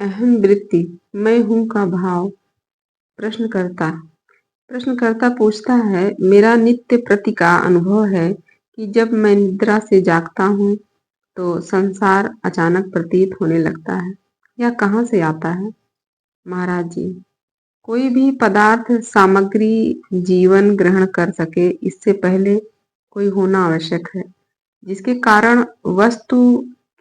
अहम वृत्ति, मैं हूँ का भाव। प्रश्नकर्ता प्रश्नकर्ता पूछता है, मेरा नित्य प्रति का अनुभव है कि जब मैं निद्रा से जागता हूँ तो संसार अचानक प्रतीत होने लगता है। यह कहाँ से आता है? महाराज जी, कोई भी पदार्थ सामग्री जीवन ग्रहण कर सके इससे पहले कोई होना आवश्यक है, जिसके कारण वस्तु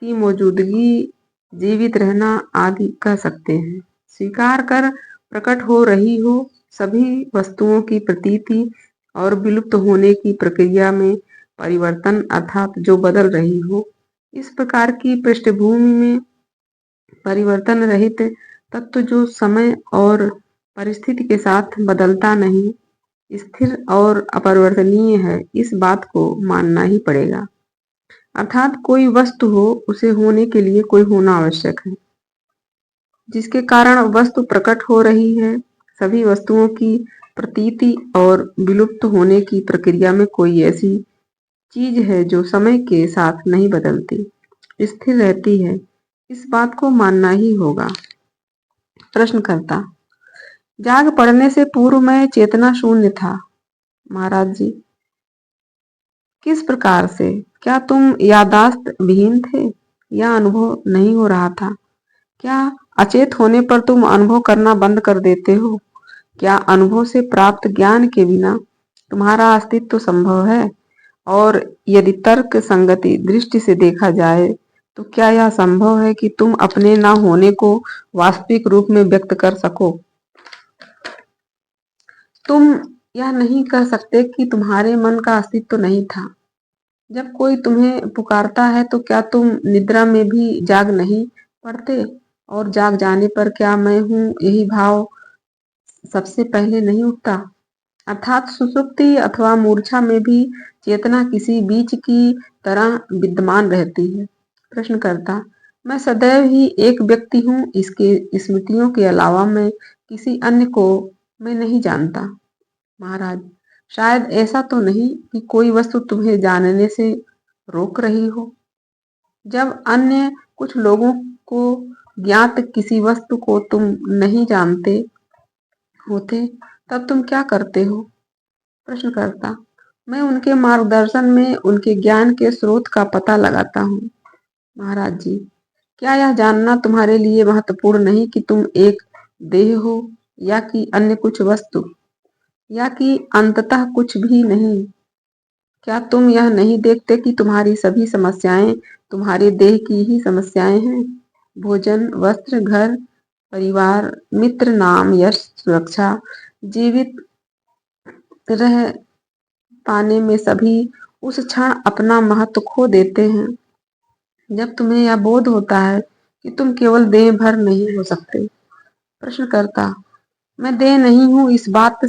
की मौजूदगी, जीवित रहना आदि कह सकते हैं। स्वीकार कर प्रकट हो रही हो सभी वस्तुओं की प्रतीति और विलुप्त होने की प्रक्रिया में परिवर्तन अर्थात जो बदल रही हो, इस प्रकार की पृष्ठभूमि में परिवर्तन रहित तत्व जो समय और परिस्थिति के साथ बदलता नहीं, स्थिर और अपरिवर्तनीय है, इस बात को मानना ही पड़ेगा। अर्थात कोई वस्तु हो, उसे होने के लिए कोई होना आवश्यक है, जिसके कारण वस्तु प्रकट हो रही है। सभी वस्तुओं की प्रतीति और विलुप्त होने की प्रक्रिया में कोई ऐसी चीज है जो समय के साथ नहीं बदलती, स्थिर रहती है, इस बात को मानना ही होगा। प्रश्नकर्ता, जाग पड़ने से पूर्व मैं चेतना शून्य था। महाराज जी, किस प्रकार से? क्या तुम यादाश्त विहीन थे या अनुभव नहीं हो रहा था? क्या अचेत होने पर तुम अनुभव करना बंद कर देते हो? क्या अनुभव से प्राप्त ज्ञान के बिना तुम्हारा अस्तित्व संभव है? और यदि तर्क संगति दृष्टि से देखा जाए तो क्या यह संभव है कि तुम अपने न होने को वास्तविक रूप में व्यक्त कर सको? तुम यह नहीं कह सकते कि तुम्हारे मन का अस्तित्व नहीं था। जब कोई तुम्हें पुकारता है तो क्या तुम निद्रा में भी जाग नहीं पड़ते? और जाग जाने पर क्या मैं हूँ यही भाव सबसे पहले नहीं उठता? अर्थात सुषुप्ति अथवा मूर्छा में भी चेतना किसी बीज की तरह विद्यमान रहती है। प्रश्नकर्ता, मैं सदैव ही एक व्यक्ति हूँ, इसके स्मृतियों के अलावा मैं किसी अन्य को मैं नहीं जानता। महाराज, शायद ऐसा तो नहीं कि कोई वस्तु तुम्हें जानने से रोक रही हो? जब अन्य कुछ लोगों को ज्ञात किसी वस्तु को तुम नहीं जानते होते, तब तुम क्या करते हो? प्रश्नकर्ता, मैं उनके मार्गदर्शन में उनके ज्ञान के स्रोत का पता लगाता हूँ। महाराज जी, क्या यह जानना तुम्हारे लिए महत्वपूर्ण नहीं कि तुम एक देह हो या कि अन्य कुछ वस्तु, या कि अंततः कुछ भी नहीं? क्या तुम यह नहीं देखते कि तुम्हारी सभी समस्याएं तुम्हारे देह की ही समस्याएं हैं? भोजन, वस्त्र, घर, परिवार, मित्र, नाम, यश, सुरक्षा, जीवित रह पाने में सभी उस क्षण अपना महत्व खो देते हैं जब तुम्हें यह बोध होता है कि तुम केवल देह भर नहीं हो सकते। प्रश्नकर्ता, मैं देह नहीं हूँ, इस बात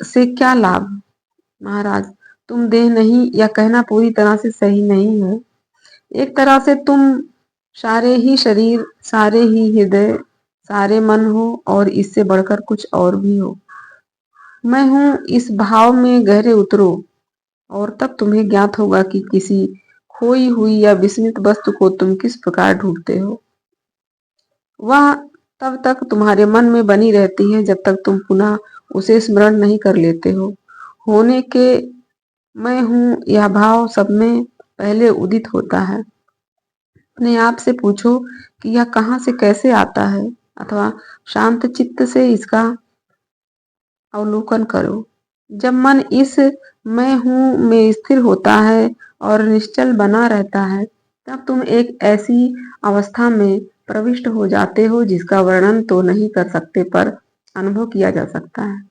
से क्या लाभ? महाराज, तुम देह नहीं यह कहना पूरी तरह से सही नहीं है। एक तरह से तुम सारे ही शरीर, सारे ही हृदय, सारे मन हो और इससे बढ़कर कुछ और भी हो। मैं हूँ इस भाव में गहरे उतरो और तब तुम्हें ज्ञात होगा कि किसी खोई हुई या विस्मृत वस्तु को तुम किस प्रकार ढूंढते हो। वह तब तक तुम्हारे मन में बनी रहती है जब तक तुम पुनः उसे स्मरण नहीं कर लेते हो। होने के मैं हूँ यह भाव सब में पहले उदित होता है। अपने आप से पूछो कि यह कहाँ से कैसे आता है, अथवा शांत चित्त से इसका अवलोकन करो। जब मन इस मैं हूँ में स्थिर होता है और निश्चल बना रहता है, तब तुम एक ऐसी अवस्था में प्रविष्ट हो जाते हो जिसका वर्णन तो नहीं कर सकते पर अनुभव किया जा सकता है।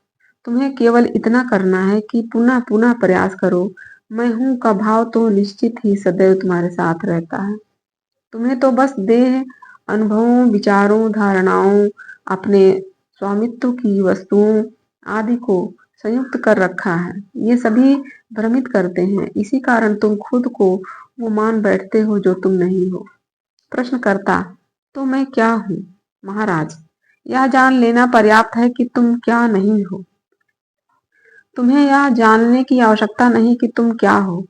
तुम्हें केवल इतना करना है कि पुनः पुनः प्रयास करो। मैं हूँ का भाव तो निश्चित ही सदैव तुम्हारे साथ रहता है। तुम्हें तो बस देह, अनुभवों, विचारों, धारणाओं, अपने स्वामित्व की वस्तुओं आदि को संयुक्त कर रखा है। ये सभी भ्रमित करते हैं, इसी कारण तुम खुद को वो मान बैठते हो जो तुम नहीं हो। प्रश्नकर्ता, तो मैं क्या हूँ? महाराज, यह जान लेना पर्याप्त है कि तुम क्या नहीं हो। तुम्हें यह जानने की आवश्यकता नहीं कि तुम क्या हो,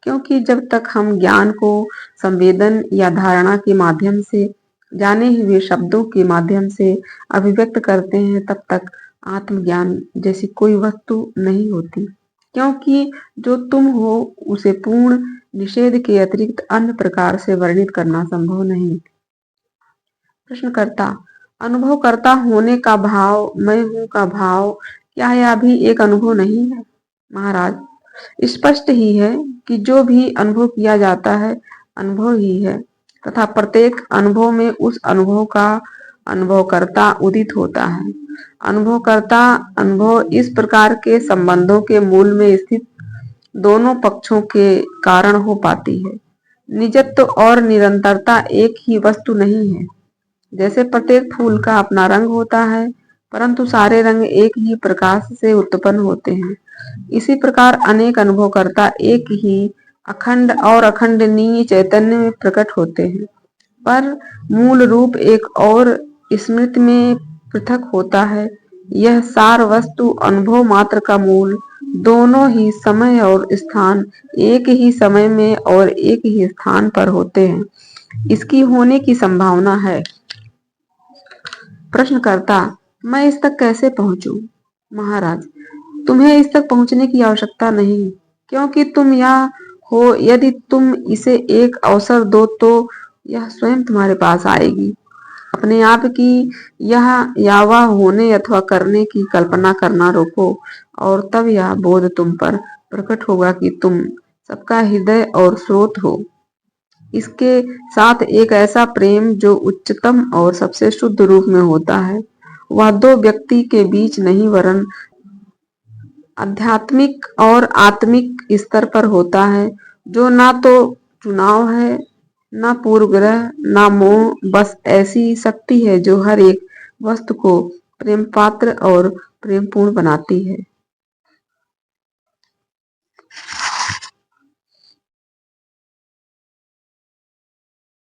क्योंकि जब तक हम ज्ञान को संवेदन या धारणा के माध्यम से जाने ही वे शब्दों के माध्यम से अभिव्यक्त करते हैं, तब तक आत्मज्ञान जैसी कोई वस्तु नहीं होती, क्योंकि जो तुम हो उसे पूर्ण निषेध के अतिरिक्त अन्य प्रकार से वर्णित करना संभव नहीं। प्रश्नकर्ता, अनुभव करता होने का भाव, मैं हूं का भाव, क्या यह भी एक अनुभव नहीं है? महाराज, स्पष्ट ही है कि जो भी अनुभव किया जाता है अनुभव ही है, तथा प्रत्येक अनुभव में उस अनुभव का अनुभवकर्ता उदित होता है। अनुभवकर्ता अनुभव इस प्रकार के संबंधों के मूल में स्थित दोनों पक्षों के कारण हो पाती है। निजत्व और निरंतरता एक ही वस्तु नहीं है। जैसे प्रत्येक फूल का अपना रंग होता है, परंतु सारे रंग एक ही प्रकाश से उत्पन्न होते हैं, इसी प्रकार अनेक अनुभवकर्ता एक ही अखंड और अखंडनीय चैतन्य में प्रकट होते हैं, पर मूल रूप एक और स्मृति में पृथक होता है। यह सार वस्तु अनुभव मात्र का मूल दोनों ही समय और स्थान एक ही समय में और एक ही स्थान पर होते हैं, इसकी होने की संभावना है। प्रश्नकर्ता, मैं इस तक कैसे पहुंचूं? महाराज, तुम्हें इस तक पहुंचने की आवश्यकता नहीं, क्योंकि तुम यह हो। यदि तुम इसे एक अवसर दो तो यह स्वयं तुम्हारे पास आएगी। अपने आप की यह यावा होने अथवा करने की कल्पना करना रोको, और तब यह बोध तुम पर प्रकट होगा कि तुम सबका हृदय और स्रोत हो। इसके साथ एक ऐसा प्रेम जो उच्चतम और सबसे शुद्ध रूप में होता है, वह दो व्यक्ति के बीच नहीं वरन आध्यात्मिक और आत्मिक स्तर पर होता है, जो ना तो चुनाव है, ना पूर्वग्रह, ना मोह, बस ऐसी शक्ति है जो हर एक वस्तु को प्रेम पात्र और प्रेमपूर्ण बनाती है।